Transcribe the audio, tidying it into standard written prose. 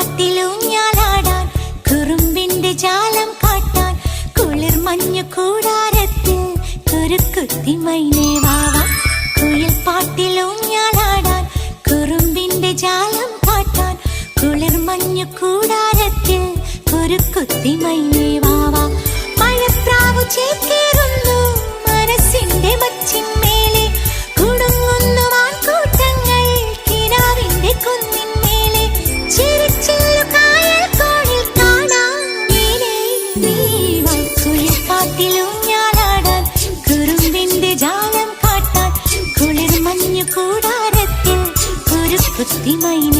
പാട്ടിലൂഞ്ഞാലാടാൻ കുറുമ്പിന്റെ ജാലം കാട്ടാൻ കുളിർ മഞ്ഞു കൂടാരത്തിൽ കുരുക്കുത്തി മൈനേ വാവാ. കുയിൽ പാട്ടിലൂഞ്ഞാലാടാൻ കുറുമ്പിന്റെ ജാലം കാട്ടാൻ കുളിർ മഞ്ഞു കൂടാരത്തിൽ കുരുക്കുത്തി മൈനേ വാവാ. മഴപ്രാവു ചേക്കേറുന്നു മനസ്സിന്റെ മച്ചിന്മേലെ കുടുങ്ങുന്നു മാൻകൂട്ടങ്ങൾ കിനാവിന്റെ കുന്നിന്മേലെ ചിരിച്ചില്ലു കായൽ കോണിൽ കാണാം നീലേ നീവാ. കുയിൽ പാട്ടിലൂഞ്ഞാലാടാൻ കുറുമ്പിന്റെ ജാലം കാട്ടാൻ കുളിർ മഞ്ഞു കൂടാരത്തിൽ കുരുക്കുത്തി മൈനേ